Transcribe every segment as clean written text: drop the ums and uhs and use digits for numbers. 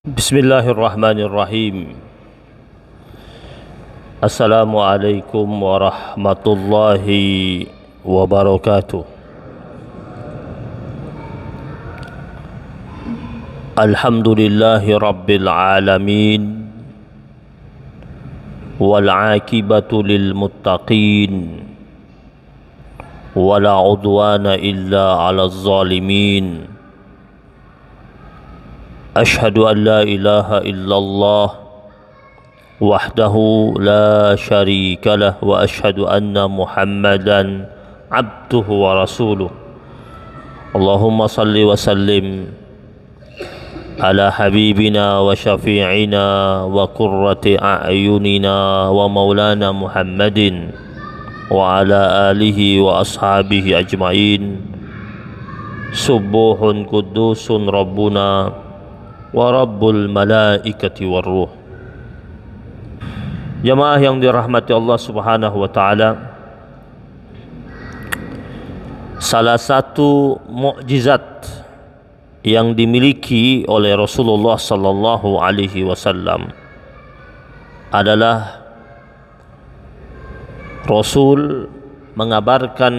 Bismillahirrahmanirrahim. Assalamualaikum warahmatullahi wabarakatuh. Alhamdulillahi rabbil alamin, wal aqibatu lil muttaqin, wala udwana illa 'alal zalimin. Ashhadu an la ilaha illallah wahdahu la syarika lah wa ashhadu anna Muhammadan abduhu wa rasuluh. Allahumma salli wa sallim ala habibina wa syafi'ina wa qurrati a'yunina wa maulana Muhammadin wa ala alihi wa ashabihi ajma'in. Subuhun kudusun rabbuna wa rabbul malaikati warruh. Jamaah yang dirahmati Allah Subhanahu wa taala, salah satu mukjizat yang dimiliki oleh Rasulullah sallallahu alaihi wasallam adalah Rasul mengabarkan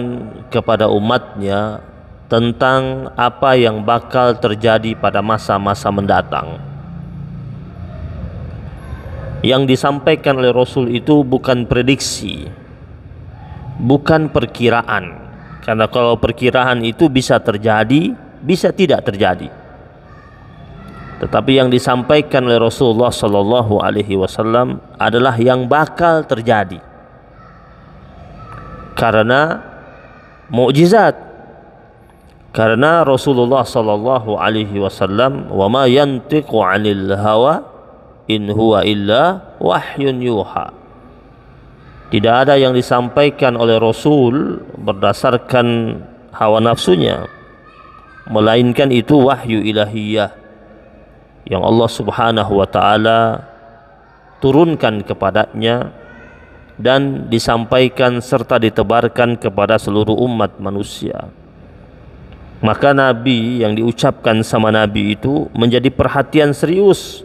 kepada umatnya tentang apa yang bakal terjadi pada masa-masa mendatang. Yang disampaikan oleh Rasul itu bukan prediksi, bukan perkiraan. Karena kalau perkiraan itu bisa terjadi, bisa tidak terjadi. Tetapi yang disampaikan oleh Rasulullah sallallahu alaihi wasallam adalah yang bakal terjadi. Karena mukjizat. Karena Rasulullah sallallahu alaihi wasallam wa ma yantiqu 'anil hawa in huwa illa wahyun yuha. Tidak ada yang disampaikan oleh Rasul berdasarkan hawa nafsunya, melainkan itu wahyu ilahiyah yang Allah Subhanahu wa taala turunkan kepadanya dan disampaikan serta ditebarkan kepada seluruh umat manusia. Maka Nabi yang diucapkan sama Nabi itu menjadi perhatian serius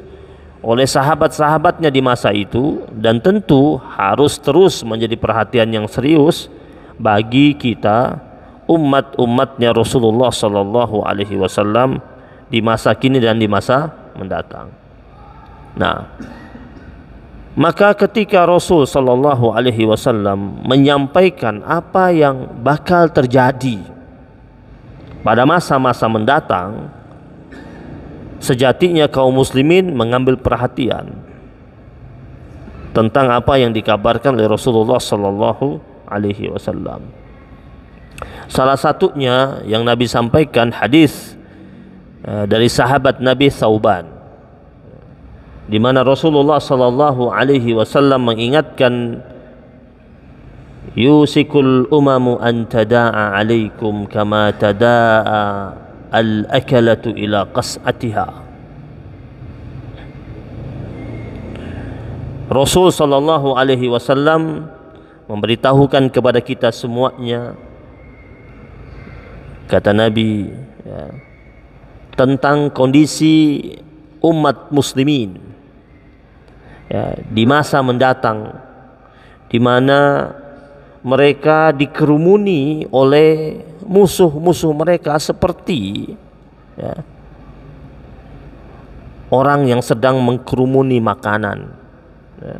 oleh sahabat-sahabatnya di masa itu, dan tentu harus terus menjadi perhatian yang serius bagi kita umat-umatnya Rasulullah sallallahu alaihi wasallam di masa kini dan di masa mendatang. Nah, maka ketika Rasul sallallahu alaihi wasallam menyampaikan apa yang bakal terjadi pada masa-masa mendatang, sejatinya kaum muslimin mengambil perhatian tentang apa yang dikabarkan oleh Rasulullah sallallahu alaihi wasallam. Salah satunya yang Nabi sampaikan hadis dari sahabat Nabi Thauban, di mana Rasulullah sallallahu alaihi wasallam mengingatkan, yusikul umamu an tada'a alaikum kama tada'a al-akalatu ila qas'atiha. Rasul sallallahu alaihi wasallam memberitahukan kepada kita semuanya, kata Nabi, ya, tentang kondisi umat muslimin, ya, di masa mendatang, di mana mereka dikerumuni oleh musuh-musuh mereka seperti, ya, orang yang sedang mengkerumuni makanan, ya,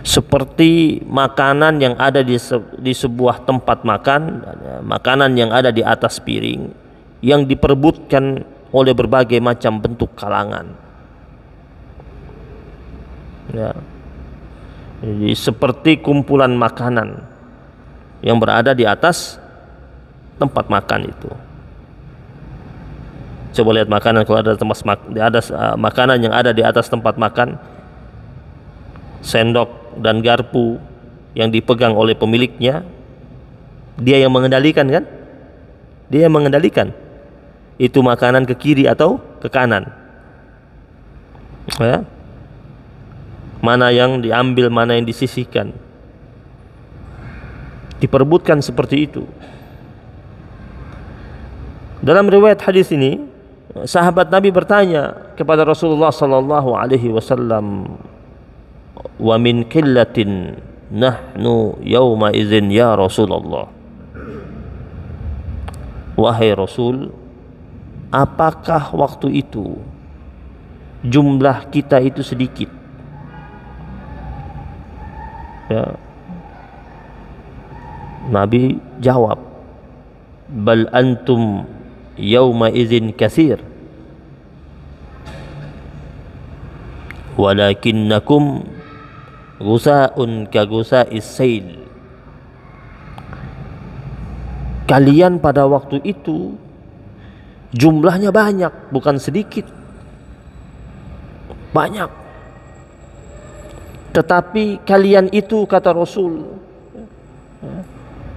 seperti makanan yang ada di sebuah tempat makan, ya, makanan yang ada di atas piring yang diperebutkan oleh berbagai macam bentuk kalangan, ya. Jadi seperti kumpulan makanan yang berada di atas tempat makan itu. Coba lihat makanan, kalau ada makanan yang ada di atas tempat makan, sendok dan garpu yang dipegang oleh pemiliknya, dia yang mengendalikan, kan? Dia yang mengendalikan itu makanan ke kiri atau ke kanan, ya. Mana yang diambil, mana yang disisihkan, diperebutkan seperti itu. Dalam riwayat hadis ini Sahabat Nabi bertanya kepada Rasulullah sallallahu alaihi wasallam, "Wa min qillatin nahnu yauma idzin ya Rasulullah." Wahai Rasul, apakah waktu itu jumlah kita itu sedikit? Ya. Nabi jawab, "Bal antum yauma idzin katsir walakinnakum ghusaa'un ka ghusa'is sail." Kalian pada waktu itu jumlahnya banyak, bukan sedikit, banyak. Tetapi kalian itu, kata Rasul,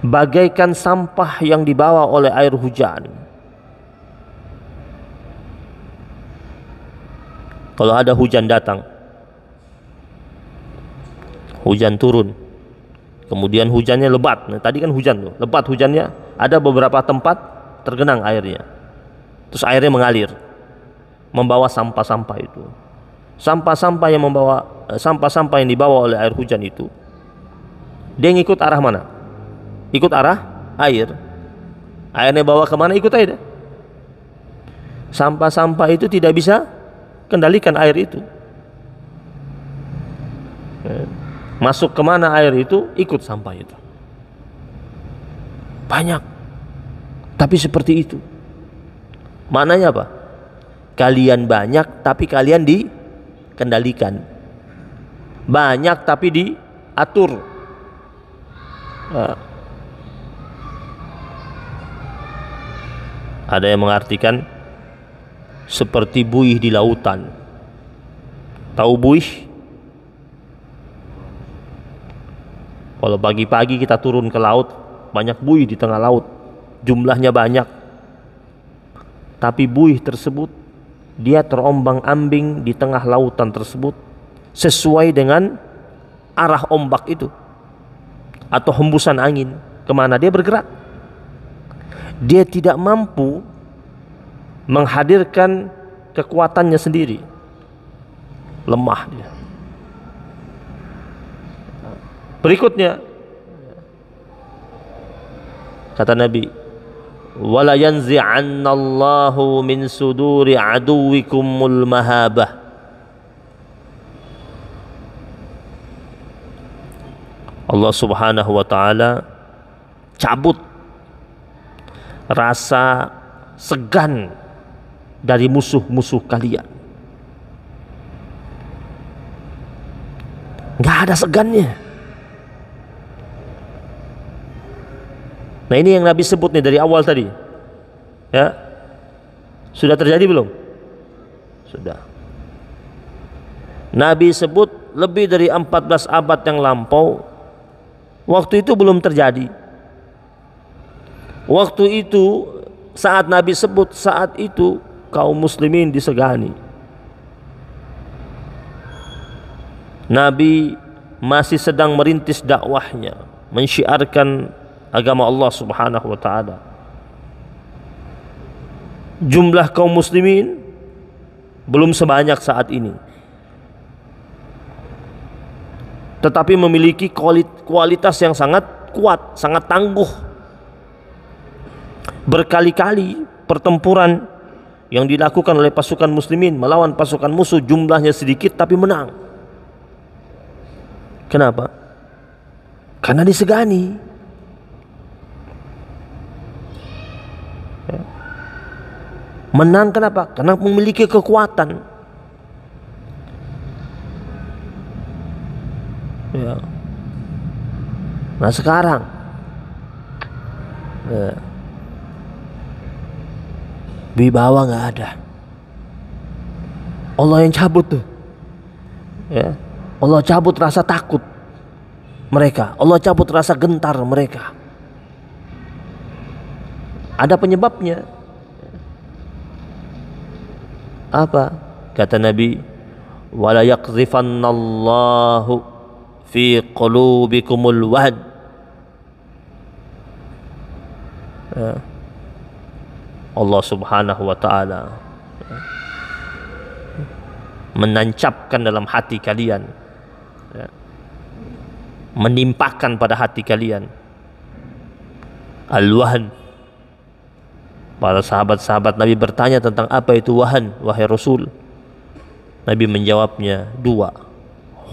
bagaikan sampah yang dibawa oleh air hujan. Kalau ada hujan datang, hujan turun, kemudian hujannya lebat. Nah, tadi kan hujan tuh, lebat hujannya, ada beberapa tempat tergenang airnya. Terus airnya mengalir, membawa sampah-sampah itu. Sampah-sampah yang sampah-sampah yang dibawa oleh air hujan itu, dia ngikut arah mana? Ikut arah air. Airnya bawa kemana, ikut aja. Sampah-sampah itu tidak bisa kendalikan air itu. Masuk kemana air itu, ikut sampah itu. Banyak, tapi seperti itu. Maknanya apa? Kalian banyak tapi kalian dikendalikan. Banyak tapi diatur. Ada yang mengartikan seperti buih di lautan. Tahu buih? Kalau pagi-pagi kita turun ke laut, banyak buih di tengah laut, jumlahnya banyak, tapi buih tersebut dia terombang-ambing di tengah lautan tersebut sesuai dengan arah ombak itu atau hembusan angin, kemana dia bergerak. Dia tidak mampu menghadirkan kekuatannya sendiri, lemah dia. Berikutnya kata Nabi, wala yanzi'annallahu min suduri aduwikumul mahabah. Allah Subhanahu wa taala cabut rasa segan dari musuh-musuh kalian. Enggak ada segannya. Nah, ini yang Nabi sebut nih dari awal tadi. Ya. Sudah terjadi belum? Sudah. Nabi sebut lebih dari 14 abad yang lampau, waktu itu belum terjadi. Waktu itu saat Nabi sebut, saat itu kaum muslimin disegani. Nabi masih sedang merintis dakwahnya, mensyiarkan agama Allah Subhanahu wa taala. Jumlah kaum muslimin belum sebanyak saat ini, tetapi memiliki kualitas yang sangat kuat, sangat tangguh. Berkali-kali pertempuran yang dilakukan oleh pasukan muslimin melawan pasukan musuh, jumlahnya sedikit tapi menang. Kenapa? Karena disegani. Menang kenapa? Karena memiliki kekuatan. Ya. Nah sekarang wibawa nggak ada. Allah yang cabut tuh. Ya. Allah cabut rasa takut mereka. Allah cabut rasa gentar mereka. Ada penyebabnya. Apa? Kata Nabi, wala yaqdhifannallahu fi qulubikumul wahd. Allah Subhanahu wa taala menancapkan dalam hati kalian, ya, menimpakan pada hati kalian al-wahn. Para sahabat-sahabat Nabi bertanya tentang apa itu wahan, wahai Rasul. Nabi menjawabnya dua,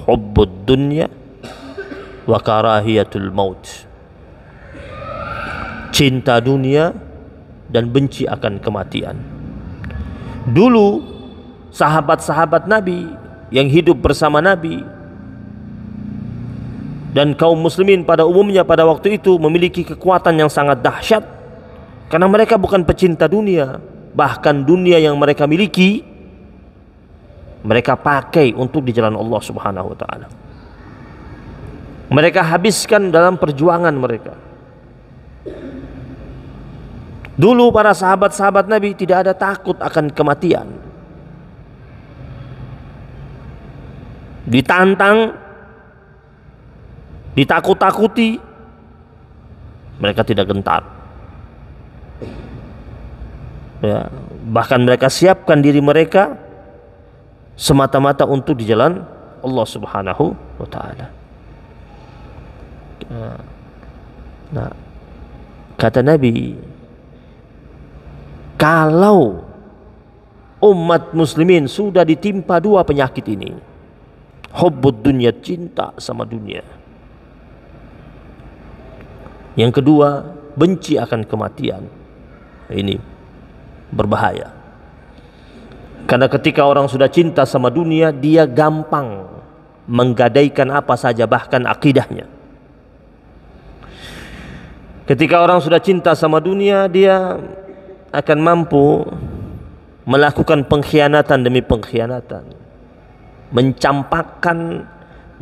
hubbud dunya wa karahiyatul maut. Cinta dunia dan benci akan kematian. Dulu sahabat-sahabat Nabi yang hidup bersama Nabi dan kaum muslimin pada umumnya pada waktu itu memiliki kekuatan yang sangat dahsyat, karena mereka bukan pecinta dunia. Bahkan dunia yang mereka miliki mereka pakai untuk di jalan Allah Subhanahu wa taala. Mereka habiskan dalam perjuangan mereka. Dulu para sahabat-sahabat Nabi tidak ada takut akan kematian. Ditantang, ditakut-takuti, mereka tidak gentar. Ya, bahkan mereka siapkan diri mereka semata-mata untuk di jalan Allah Subhanahu wa taala. Nah, kata Nabi, kalau umat muslimin sudah ditimpa dua penyakit ini, hubbud dunya, cinta sama dunia, yang kedua benci akan kematian, ini berbahaya. Karena ketika orang sudah cinta sama dunia, dia gampang menggadaikan apa saja, bahkan akidahnya. Ketika orang sudah cinta sama dunia, dia akan mampu melakukan pengkhianatan demi pengkhianatan, mencampakkan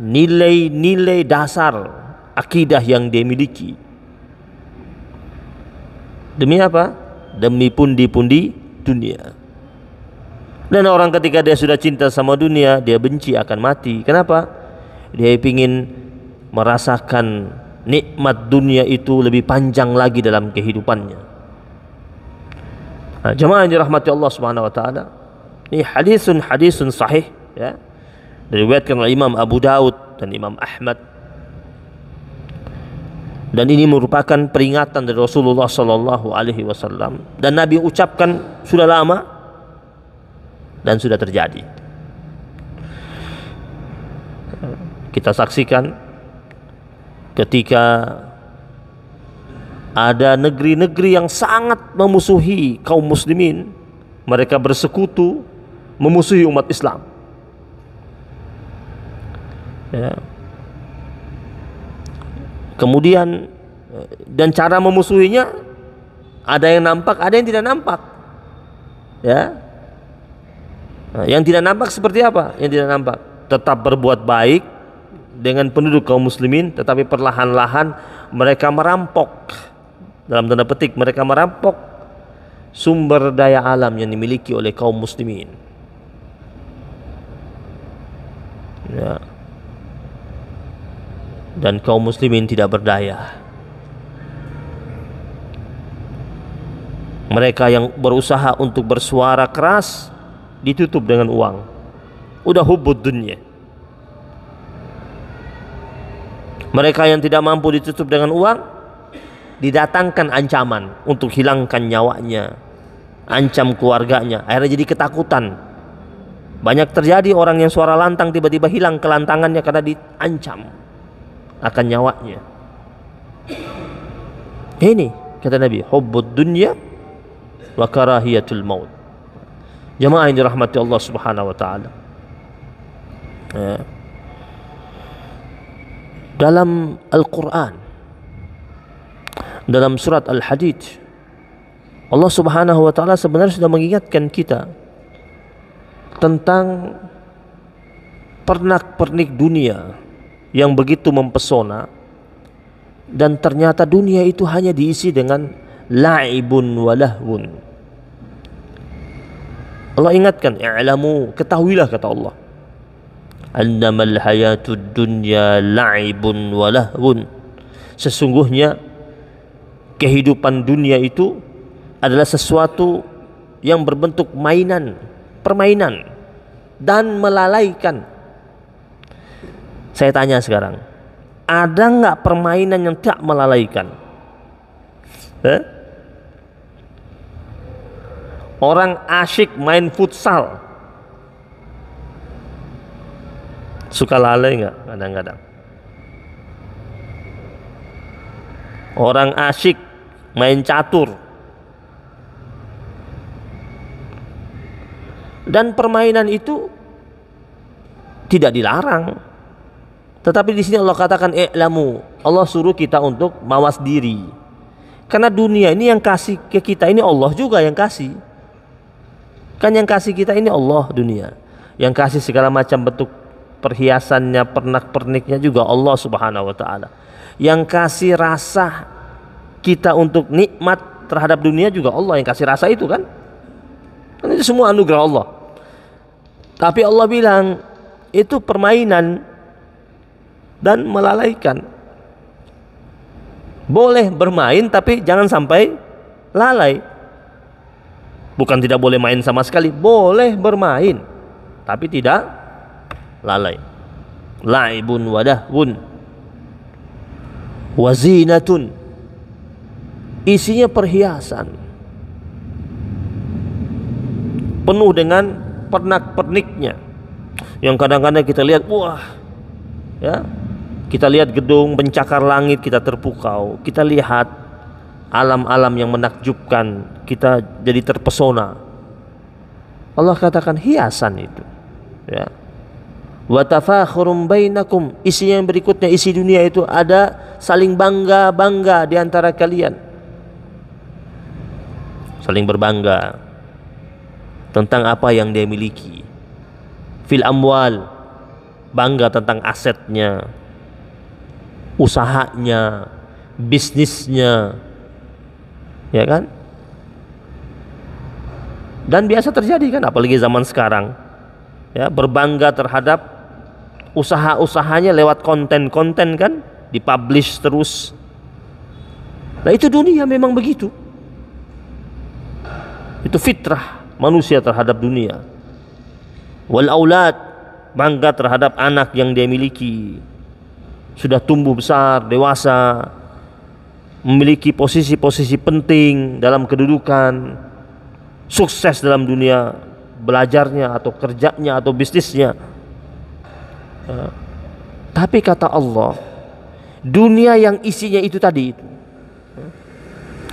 nilai-nilai dasar akidah yang dia miliki. Demi apa? Demi pundi-pundi dunia. Dan orang ketika dia sudah cinta sama dunia, dia benci akan mati. Kenapa? Dia ingin merasakan nikmat dunia itu lebih panjang lagi dalam kehidupannya. Nah, jemaah yang dirahmati Allah Subhanahu wa taala, ini hadisun sahih, ya, diriwayatkan oleh Imam Abu Daud dan Imam Ahmad. Dan ini merupakan peringatan dari Rasulullah sallallahu alaihi wasallam, dan Nabi ucapkan sudah lama dan sudah terjadi. Kita saksikan ketika ada negeri-negeri yang sangat memusuhi kaum muslimin, mereka bersekutu memusuhi umat Islam, ya. Kemudian dan cara memusuhinya ada yang nampak, ada yang tidak nampak, ya. Nah, yang tidak nampak seperti apa? Yang tidak nampak tetap berbuat baik dengan penduduk kaum muslimin, tetapi perlahan-lahan mereka merampok, dalam tanda petik mereka merampok sumber daya alam yang dimiliki oleh kaum muslimin, ya. Dan kaum muslimin tidak berdaya. Mereka yang berusaha untuk bersuara keras ditutup dengan uang. Udah hubbud dunya. Mereka yang tidak mampu ditutup dengan uang, didatangkan ancaman untuk hilangkan nyawanya, ancam keluarganya. Akhirnya jadi ketakutan. Banyak terjadi orang yang suara lantang tiba-tiba hilang kelantangannya karena diancam akan nyawanya. Ini kata Nabi, hubbud dunya wa karahiyatul maut. Jemaah yang dirahmati Allah Subhanahu wa taala, ya. Dalam Al-Quran, dalam surat Al-Hadid, Allah Subhanahu wa taala sebenarnya sudah mengingatkan kita tentang pernak-pernik dunia yang begitu mempesona, dan ternyata dunia itu hanya diisi dengan la'ibun wa lahwun. Allah ingatkan, i'lamu, ketahuilah kata Allah, annamal hayatud dunya la'ibun wa lahwun. Sesungguhnya kehidupan dunia itu adalah sesuatu yang berbentuk mainan, permainan dan melalaikan. Saya tanya sekarang, ada nggak permainan yang tak melalaikan? Orang asyik main futsal, suka lalai nggak kadang-kadang? Orang asyik main catur, dan permainan itu tidak dilarang, tetapi di sini Allah katakan i'lamu, Allah suruh kita untuk mawas diri, karena dunia ini yang kasih ke kita ini Allah juga yang kasih, kan yang kasih kita ini Allah, dunia yang kasih segala macam bentuk perhiasannya, pernak-perniknya juga Allah Subhanahu wa taala. Yang kasih rasa kita untuk nikmat terhadap dunia juga Allah yang kasih rasa itu, kan itu semua anugerah Allah. Tapi Allah bilang itu permainan dan melalaikan. Boleh bermain tapi jangan sampai lalai. Bukan tidak boleh main sama sekali, boleh bermain tapi tidak lalai. La'ibun wadahun wazinatun, isinya perhiasan, penuh dengan pernak-perniknya, yang kadang-kadang kita lihat, wah ya, kita lihat gedung pencakar langit, kita terpukau, kita lihat alam-alam yang menakjubkan, kita jadi terpesona. Allah katakan hiasan itu, ya. Wa tafakhurum bainakum, isi yang berikutnya, isi dunia itu ada saling bangga-bangga di antara kalian. Saling berbangga tentang apa yang dia miliki. Fil amwal, bangga tentang asetnya, usahanya, bisnisnya, ya kan? Dan biasa terjadi kan, apalagi zaman sekarang, ya, berbangga terhadap usaha-usahanya lewat konten-konten, kan, dipublish terus. Nah itu dunia memang begitu, itu fitrah manusia terhadap dunia. Wal aulad, bangga terhadap anak yang dia miliki, sudah tumbuh besar, dewasa, memiliki posisi-posisi penting dalam kedudukan, sukses dalam dunia belajarnya atau kerjanya atau bisnisnya. Tapi kata Allah, dunia yang isinya itu tadi,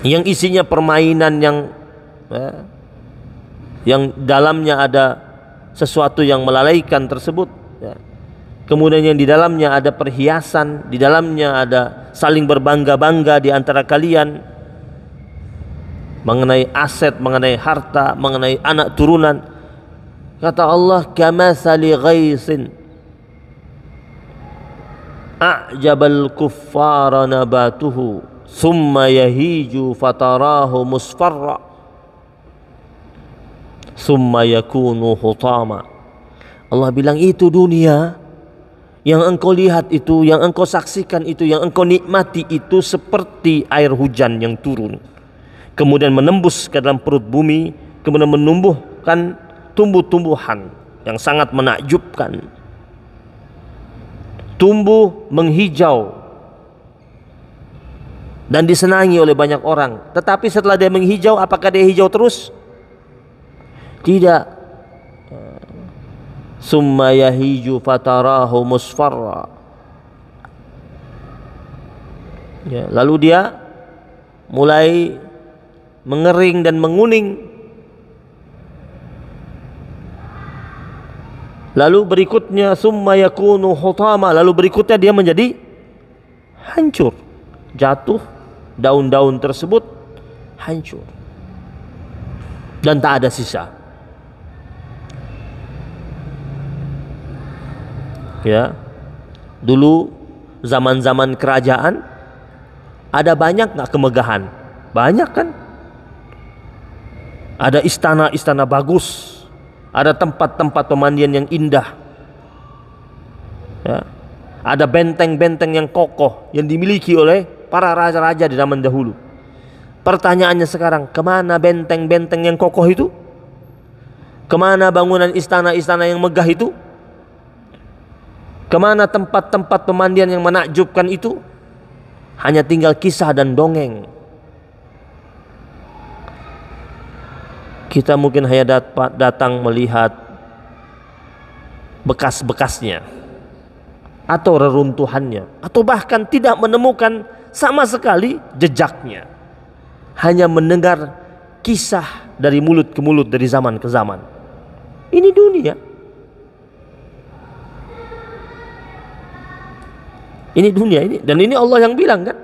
yang isinya permainan yang dalamnya ada sesuatu yang melalaikan tersebut, ya. Kemudian yang di dalamnya ada perhiasan, di dalamnya ada saling berbangga-bangga di antara kalian mengenai aset, mengenai harta, mengenai anak turunan. Kata Allah, kamathali ghaisin a'jabal kuffara nabatuhu thumma yahiju fatarahu musfarra thumma yakunu hutama. Allah bilang itu dunia yang engkau lihat itu, yang engkau saksikan itu, yang engkau nikmati itu seperti air hujan yang turun kemudian menembus ke dalam perut bumi, kemudian menumbuhkan tumbuh-tumbuhan yang sangat menakjubkan, tumbuh menghijau dan disenangi oleh banyak orang. Tetapi setelah dia menghijau, apakah dia hijau terus? Tidak. Summa yahiju fatarahu musfarra, ya, lalu dia mulai mengering dan menguning. Lalu berikutnya summa yakunu hutama, lalu berikutnya dia menjadi hancur, jatuh, daun-daun tersebut hancur dan tak ada sisa. Ya, dulu zaman-zaman kerajaan ada banyak nggak kemegahan? Banyak kan? Ada istana-istana bagus, ada tempat-tempat pemandian yang indah, ya. Ada benteng-benteng yang kokoh yang dimiliki oleh para raja-raja di zaman dahulu. Pertanyaannya sekarang, kemana benteng-benteng yang kokoh itu? Kemana bangunan istana-istana yang megah itu? Kemana tempat-tempat pemandian yang menakjubkan itu? Hanya tinggal kisah dan dongeng. Kita mungkin hanya datang melihat bekas-bekasnya atau reruntuhannya, atau bahkan tidak menemukan sama sekali jejaknya. Hanya mendengar kisah dari mulut ke mulut, dari zaman ke zaman. Ini dunia. Ini dunia ini, dan ini Allah yang bilang kan.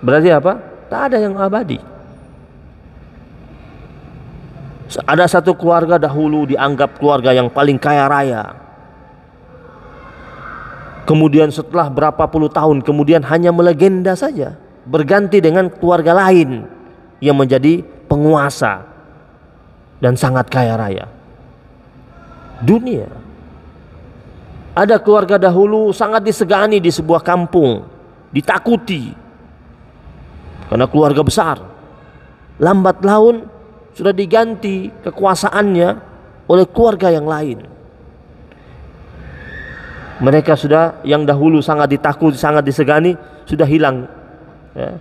Berarti apa? Tak ada yang abadi. Ada satu keluarga dahulu dianggap keluarga yang paling kaya raya. Kemudian setelah berapa puluh tahun kemudian hanya melegenda saja, berganti dengan keluarga lain yang menjadi penguasa dan sangat kaya raya. Dunia. Ada keluarga dahulu sangat disegani di sebuah kampung, ditakuti karena keluarga besar. Lambat laun sudah diganti kekuasaannya oleh keluarga yang lain. Mereka sudah, yang dahulu sangat ditakuti, sangat disegani, sudah hilang, ya.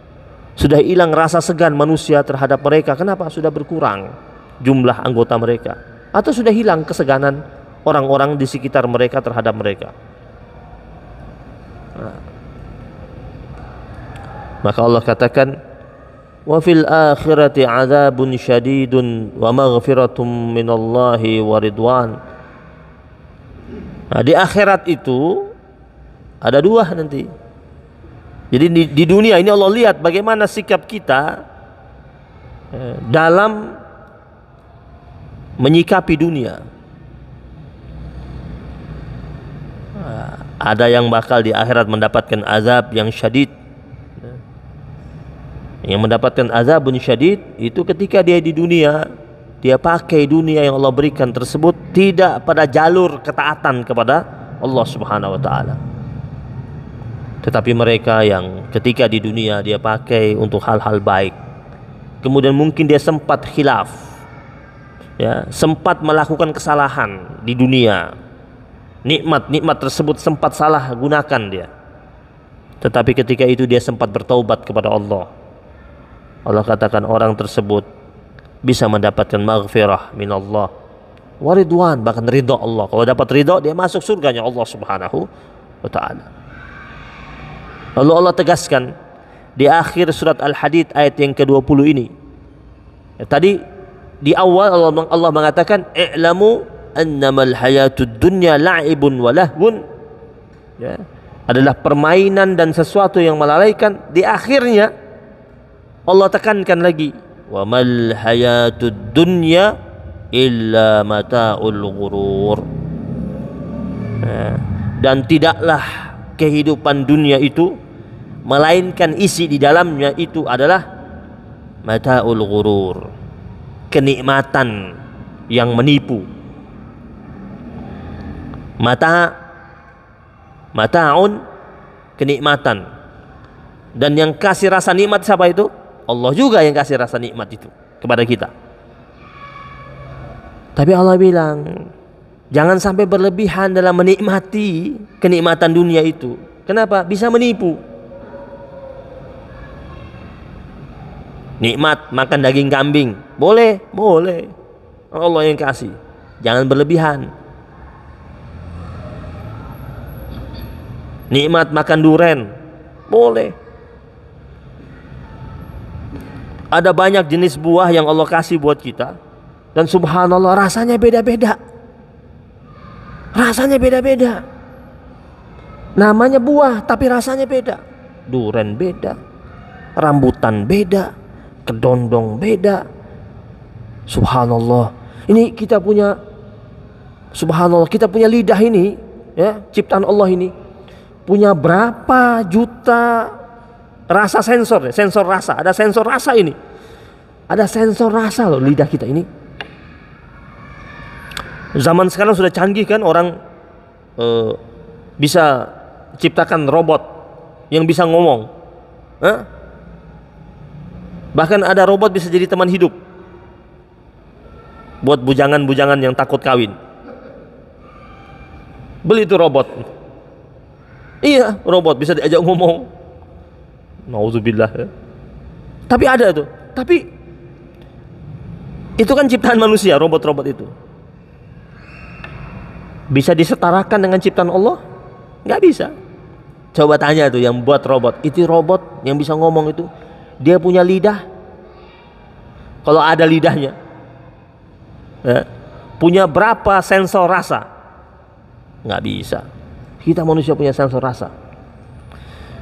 Sudah hilang rasa segan manusia terhadap mereka. Kenapa? Sudah berkurang jumlah anggota mereka, atau sudah hilang keseganan orang-orang di sekitar mereka terhadap mereka. Maka Allah katakan, wa fil akhirati adzabun syadidun wa maghfiratum minallahi wa ridwan. Di akhirat itu ada dua nanti. Jadi di dunia ini Allah lihat bagaimana sikap kita dalam menyikapi dunia. Ada yang bakal di akhirat mendapatkan azab yang syadid. Yang mendapatkan azabun syadid itu ketika dia di dunia, dia pakai dunia yang Allah berikan tersebut tidak pada jalur ketaatan kepada Allah Subhanahu wa taala. Tetapi mereka yang ketika di dunia dia pakai untuk hal-hal baik, kemudian mungkin dia sempat khilaf, ya, sempat melakukan kesalahan di dunia, nikmat tersebut sempat salah gunakan dia, tetapi ketika itu dia sempat bertaubat kepada Allah. Allah katakan orang tersebut bisa mendapatkan maghfirah minallah wa ridwan, bahkan ridha Allah. Kalau dapat ridha, dia masuk surganya Allah Subhanahu wa taala. Lalu Allah tegaskan di akhir surat Al-Hadid ayat yang ke-20 ini. Tadi di awal Allah mengatakan i'lamu annamal hayatud dunya la'ibun wa lahwun, ya, adalah permainan dan sesuatu yang melalaikan. Di akhirnya Allah tekankan lagi, wa mal hayatud dunya illa mata'ul ghurur, dan tidaklah kehidupan dunia itu melainkan isi di dalamnya itu adalah mata'ul ghurur, kenikmatan yang menipu. Mata'un, kenikmatan, dan yang kasih rasa nikmat siapa itu? Allah juga yang kasih rasa nikmat itu kepada kita. Tapi Allah bilang jangan sampai berlebihan dalam menikmati kenikmatan dunia itu. Kenapa? Bisa menipu. Nikmat makan daging kambing, boleh, boleh. Allah yang kasih. Jangan berlebihan. Nikmat makan duren, boleh. Ada banyak jenis buah yang Allah kasih buat kita, dan subhanallah rasanya beda-beda. Rasanya beda-beda. Namanya buah tapi rasanya beda. Duren beda, rambutan beda, kedondong beda. Subhanallah. Ini kita punya, subhanallah, kita punya lidah ini, ya, ciptaan Allah ini punya berapa juta rasa sensor, sensor rasa. Ada sensor rasa ini. Ada sensor rasa loh lidah kita ini. Zaman sekarang sudah canggih kan, orang bisa ciptakan robot yang bisa ngomong. Bahkan ada robot bisa jadi teman hidup. buat bujangan-bujangan yang takut kawin. Beli itu robot. Iya, robot bisa diajak ngomong. Nauzubillah. Tapi ada tuh. Tapi itu kan ciptaan manusia, robot-robot itu. Bisa disetarakan dengan ciptaan Allah? Nggak bisa. Coba tanya tuh yang buat robot. Itu robot yang bisa ngomong itu, dia punya lidah? Kalau ada lidahnya, ya, punya berapa sensor rasa? Nggak bisa. Kita manusia punya sensor rasa.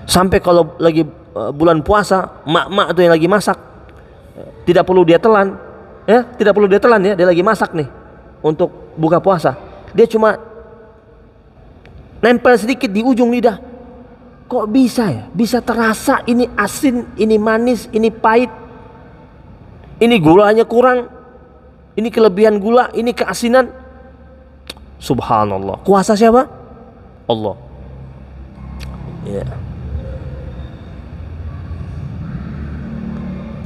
Sampai kalau lagi bulan puasa, mak-mak tuh yang lagi masak, tidak perlu dia telan, ya, tidak perlu dia telan ya, dia lagi masak nih untuk buka puasa. Dia cuma nempel sedikit di ujung lidah. Kok bisa ya? Bisa terasa ini asin, ini manis, ini pahit, ini gulanya kurang, ini kelebihan gula, ini keasinan. Subhanallah. Kuasa siapa? Allah. Ya.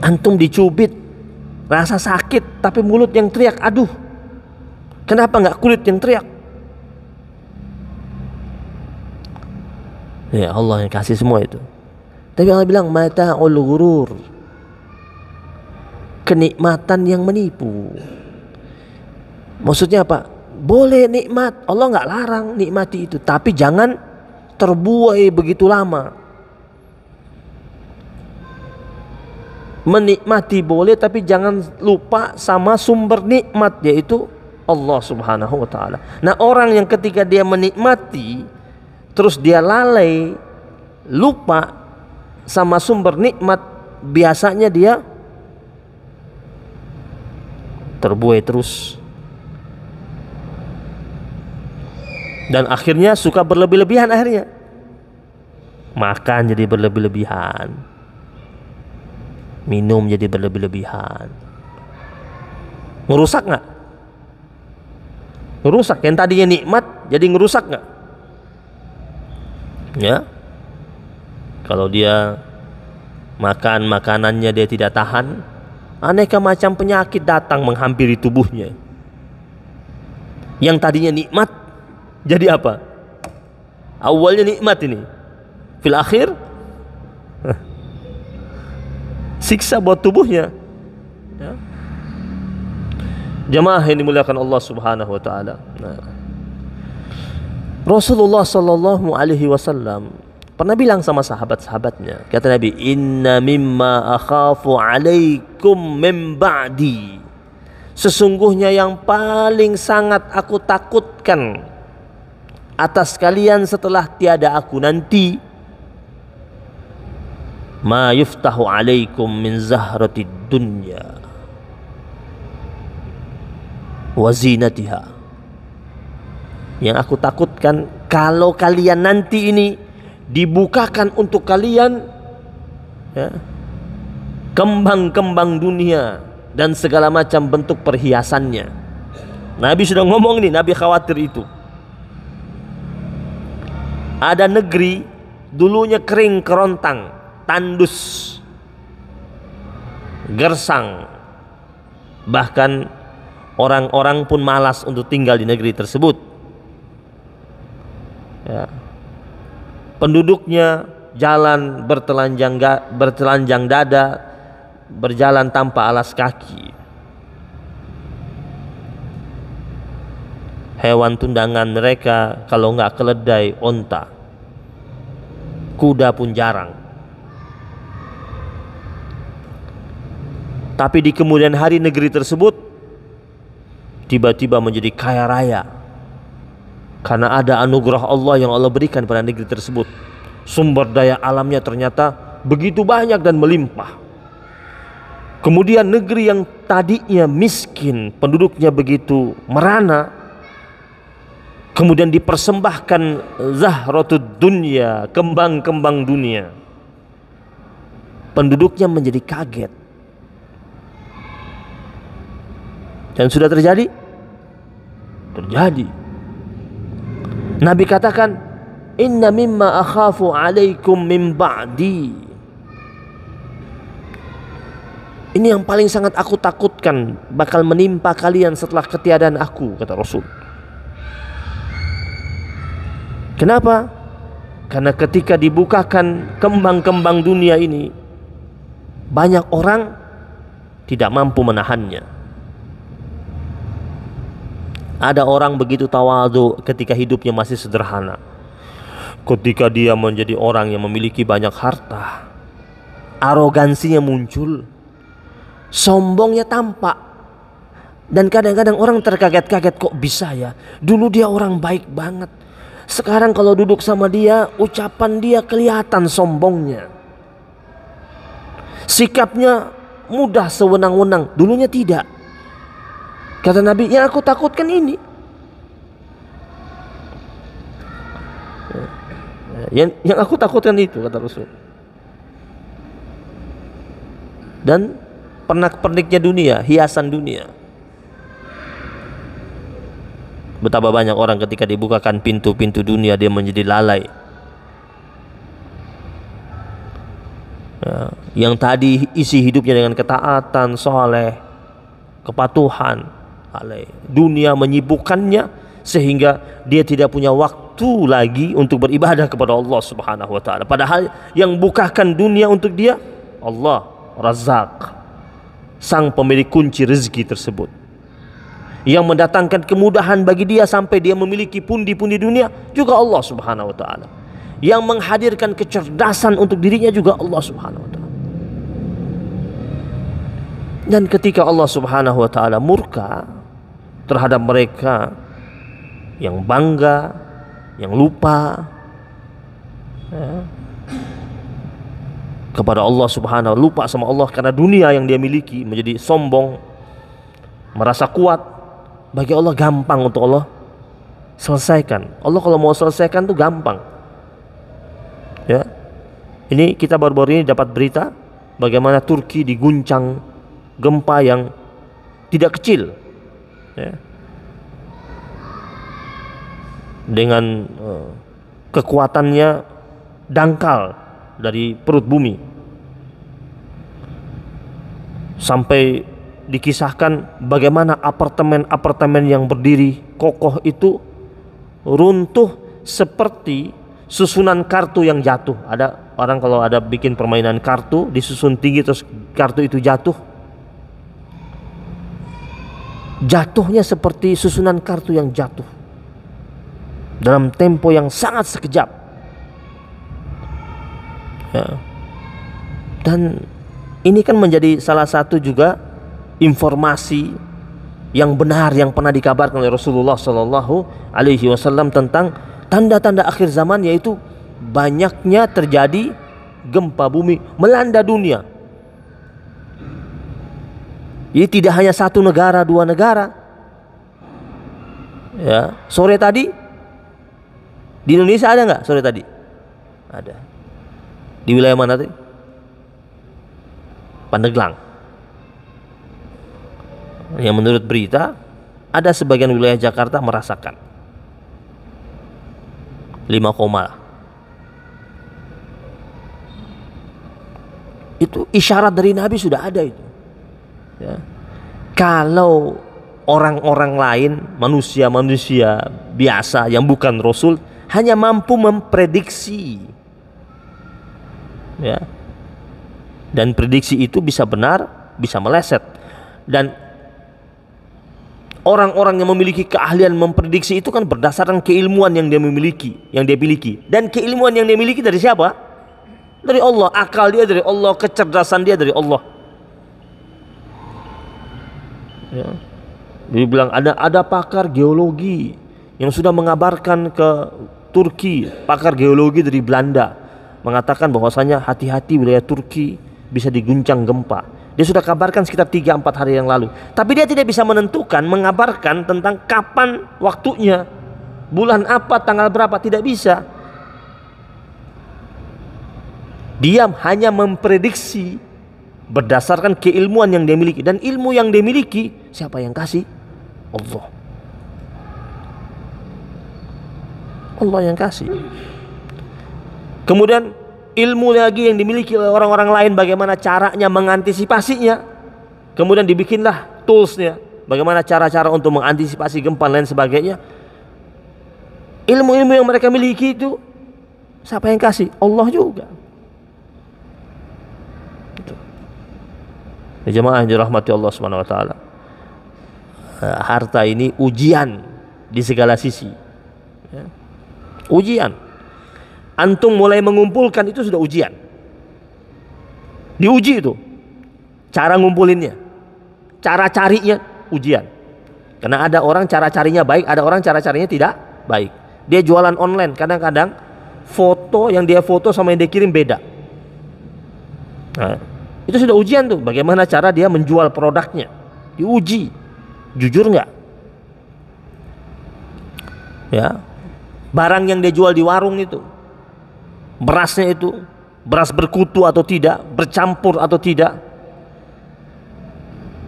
Antum dicubit, rasa sakit, tapi mulut yang teriak, aduh. Kenapa nggak kulit yang teriak? Ya Allah yang kasih semua itu. Tapi Allah bilang mata'ul ghurur, kenikmatan yang menipu. Maksudnya apa? Boleh nikmat, Allah nggak larang nikmati itu, tapi jangan terbuai begitu lama. Menikmati boleh, tapi jangan lupa sama sumber nikmat, yaitu Allah Subhanahu wa ta'ala. Nah, orang yang ketika dia menikmati terus dia lalai, lupa sama sumber nikmat, biasanya dia terbuai terus. Dan akhirnya suka berlebih-lebihan akhirnya. Makan jadi berlebih-lebihan. Minum jadi berlebih-lebihan. Ngerusak nggak? Ngerusak. Yang tadinya nikmat jadi ngerusak nggak? Ya. Kalau dia makan makanannya dia tidak tahan, aneka macam penyakit datang menghampiri tubuhnya. Yang tadinya nikmat jadi apa? Awalnya nikmat ini, fil akhir siksa buat tubuhnya. Ya. Jamaah yang dimuliakan Allah Subhanahu wa ta'ala. Nah, Rasulullah sallallahu alaihi wasallam pernah bilang sama sahabat-sahabatnya, kata Nabi, inna mimma akhafu alaikum min ba'di, sesungguhnya yang paling sangat aku takutkan atas kalian setelah tiada aku nanti, ma yuftahu alaikum min zahratid dunya wa zinatiha. Yang aku takutkan kalau kalian nanti ini dibukakan untuk kalian, ya, kembang-kembang dunia dan segala macam bentuk perhiasannya. Nabi sudah ngomong ini, Nabi khawatir itu. Ada negeri dulunya kering kerontang, tandus, gersang, bahkan orang-orang pun malas untuk tinggal di negeri tersebut. Ya. Penduduknya jalan bertelanjang dada, berjalan tanpa alas kaki. Hewan tundangan mereka kalau nggak keledai, onta. Kuda pun jarang. Tapi di kemudian hari negeri tersebut tiba-tiba menjadi kaya raya, karena ada anugerah Allah yang Allah berikan pada negeri tersebut. Sumber daya alamnya ternyata begitu banyak dan melimpah. Kemudian negeri yang tadinya miskin, penduduknya begitu merana, kemudian dipersembahkan zahratud dunya, kembang-kembang dunia. Penduduknya menjadi kaget. Dan sudah terjadi? Terjadi. Nabi katakan, inna mimma akhafu alaikum min ba'di, Ini yang paling sangat aku takutkan bakal menimpa kalian setelah ketiadaan aku, kata Rasul. Kenapa? Karena ketika dibukakan kembang-kembang dunia ini, banyak orang tidak mampu menahannya. Ada orang begitu tawadhu ketika hidupnya masih sederhana. Ketika dia menjadi orang yang memiliki banyak harta, arogansinya muncul, sombongnya tampak. Dan kadang-kadang orang terkaget-kaget, kok bisa ya? Dulu dia orang baik banget, sekarang kalau duduk sama dia, ucapan dia kelihatan sombongnya. Sikapnya mudah sewenang-wenang, dulunya tidak. Kata Nabi, yang aku takutkan ini. Yang aku takutkan itu, kata Rasul. Dan pernak-perniknya dunia, hiasan dunia. Betapa banyak orang ketika dibukakan pintu-pintu dunia, dia menjadi lalai. Yang tadi isi hidupnya dengan ketaatan, soleh, kepatuhan, dunia menyibukkannya sehingga dia tidak punya waktu lagi untuk beribadah kepada Allah Subhanahu wa taala. Padahal yang bukakan dunia untuk dia Allah, Razzaq, sang pemilik kunci rezeki tersebut. Yang mendatangkan kemudahan bagi dia sampai dia memiliki pundi-pundi dunia juga Allah Subhanahu wa taala. Yang menghadirkan kecerdasan untuk dirinya juga Allah Subhanahu wa taala. Dan ketika Allah Subhanahu wa taala murka terhadap mereka yang bangga, yang lupa kepada Allah Subhanahu, lupa sama Allah karena dunia yang dia miliki, menjadi sombong, merasa kuat, bagi Allah gampang untuk Allah selesaikan. Allah kalau mau selesaikan tuh gampang. Ya. Ini kita baru-baru ini dapat berita bagaimana Turki diguncang gempa yang tidak kecil, ya, dengan kekuatannya dangkal dari perut bumi, sampai dikisahkan bagaimana apartemen-apartemen yang berdiri kokoh itu runtuh seperti susunan kartu yang jatuh. Ada orang kalau ada bikin permainan kartu disusun tinggi terus kartu itu jatuh, jatuhnya seperti susunan kartu yang jatuh dalam tempo yang sangat sekejap, ya. Dan ini kan menjadi salah satu juga informasi yang benar yang pernah dikabarkan oleh Rasulullah Sallallahu Alaihi Wasallam tentang tanda-tanda akhir zaman, yaitu banyaknya terjadi gempa bumi melanda dunia. Ini tidak hanya satu negara, dua negara. Ya, sore tadi di Indonesia ada nggak sore tadi? Ada. Di wilayah mana tadi? Pandeglang. Yang menurut berita ada sebagian wilayah Jakarta merasakan 5, itu isyarat dari Nabi sudah ada itu, ya. Kalau orang-orang lain, manusia-manusia biasa yang bukan Rasul, hanya mampu memprediksi, ya. Dan prediksi itu bisa benar, bisa meleset. Dan orang-orang yang memiliki keahlian memprediksi itu kan berdasarkan keilmuan yang dia miliki, Dan keilmuan yang dia miliki dari siapa? Dari Allah. Akal dia dari Allah, kecerdasan dia dari Allah. Ya. Dia bilang ada pakar geologi yang sudah mengabarkan ke Turki, pakar geologi dari Belanda, mengatakan bahwasanya hati-hati wilayah Turki bisa diguncang gempa. Dia sudah kabarkan sekitar 3-4 hari yang lalu. Tapi dia tidak bisa menentukan, mengabarkan tentang kapan waktunya, bulan apa, tanggal berapa, tidak bisa. Dia hanya memprediksi berdasarkan keilmuan yang dia miliki. Dan ilmu yang dia miliki, siapa yang kasih? Allah. Allah yang kasih. Kemudian ilmu lagi yang dimiliki oleh orang-orang lain, bagaimana caranya mengantisipasinya, kemudian dibikinlah toolsnya, bagaimana cara-cara untuk mengantisipasi gempa dan lain sebagainya. Ilmu-ilmu yang mereka miliki itu siapa yang kasih? Allah juga. Ya, jemaah yang dirahmati Allah Subhanahu wa taala. Harta ini ujian di segala sisi. Ya. Ujian. Antum mulai mengumpulkan itu sudah ujian. Diuji itu. Cara ngumpulinnya, cara carinya ujian. Karena ada orang cara carinya baik, ada orang cara carinya tidak baik. Dia jualan online, kadang-kadang foto yang dia foto sama yang dia kirim beda. Nah, itu sudah ujian tuh, bagaimana cara dia menjual produknya. Diuji, jujur nggak? Ya, barang yang dia jual di warung itu, berasnya itu, beras berkutu atau tidak, bercampur atau tidak,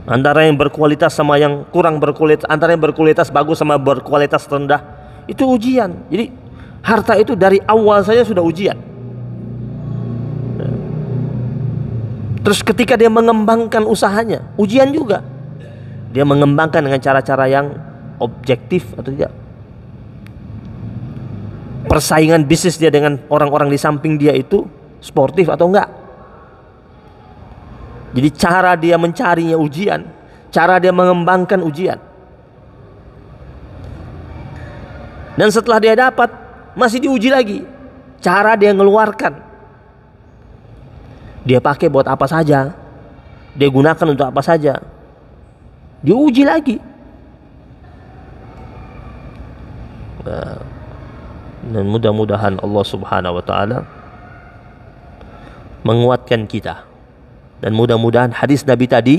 antara yang berkualitas sama yang kurang berkualitas, antara yang berkualitas bagus sama berkualitas rendah, itu ujian. Jadi harta itu dari awal saja sudah ujian. Terus ketika dia mengembangkan usahanya, ujian juga. Dia mengembangkan dengan cara-cara yang objektif atau tidak. Persaingan bisnis dia dengan orang-orang di samping dia itu sportif atau enggak. Jadi cara dia mencarinya ujian, cara dia mengembangkan ujian. Dan setelah dia dapat, masih diuji lagi. Cara dia ngeluarkan. Dia pakai buat apa saja, dia gunakan untuk apa saja, diuji lagi. Dan mudah-mudahan Allah Subhanahu wa taala menguatkan kita, dan mudah-mudahan hadis Nabi tadi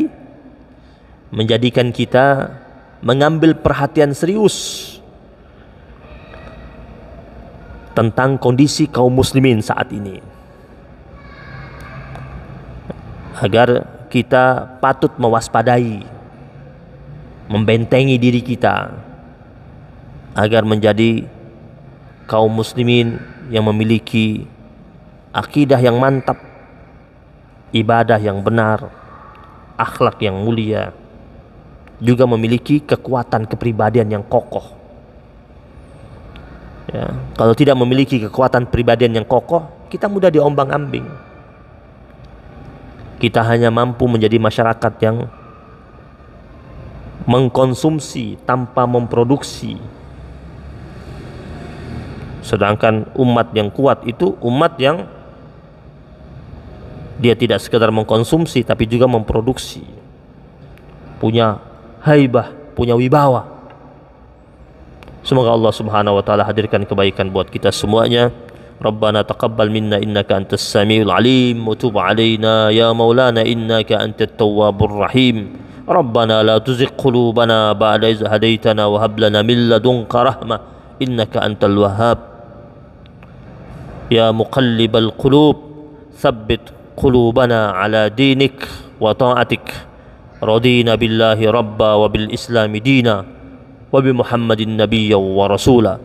menjadikan kita mengambil perhatian serius tentang kondisi kaum muslimin saat ini, agar kita patut mewaspadai, membentengi diri kita agar menjadi kaum muslimin yang memiliki akidah yang mantap, ibadah yang benar, akhlak yang mulia, juga memiliki kekuatan kepribadian yang kokoh. Ya, kalau tidak memiliki kekuatan pribadian yang kokoh, kita mudah diombang-ambing. Kita hanya mampu menjadi masyarakat yang mengkonsumsi tanpa memproduksi. Sedangkan umat yang kuat itu umat yang dia tidak sekedar mengkonsumsi tapi juga memproduksi. Punya haibah, punya wibawa. Semoga Allah Subhanahu wa taala hadirkan kebaikan buat kita semuanya. Rabbana taqabbal minna innaka antas samiul alim wa tub alaina ya maulana innaka antat tawwabur rahim. Rabbana la tuzigh qulubana ba'da idh hadaitana wa hab lana min ladunka rahmah innaka antal wahhab. Ya muqallibal qulub tsabbit qulubana ala dinik wa ta'atik. Radina billahi rabba wa bil islami dina wa bi Muhammadin nabiyyan wa rasula.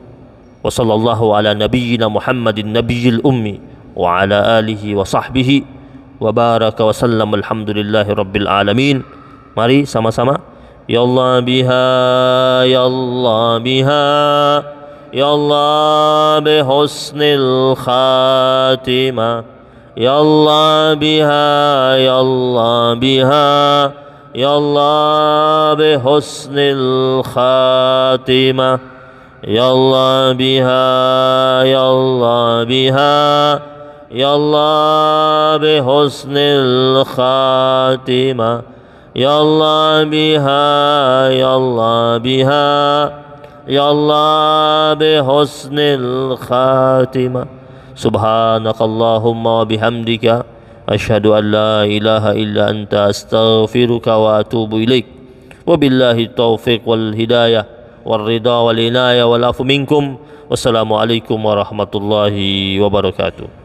Wa sallallahu ala nabiyyina Muhammadin nabiyil ummi wa ala alihi wa sahbihi wa baraka wa sallam. Alhamdulillahi rabbil alamin. Mari sama-sama. Ya Allah biha, ya Allah biha, ya Allah bi husnil khatimah, ya Allah biha, ya Allah biha, ya Allah bi husnil khatimah, ya Allah biha, ya Allah biha, ya Allah bi husnil khatimah, ya Allah biha, ya Allah biha, ya Allah bi husnil khatimah. Subhanakallahumma wa bihamdika asyhadu an la ilaha illa anta astaghfiruka wa atubu ilaik. Wabillahi taufiq wal hidayah wal ridha wal inayah wal afu minkum. Wassalamualaikum warahmatullahi wabarakatuh.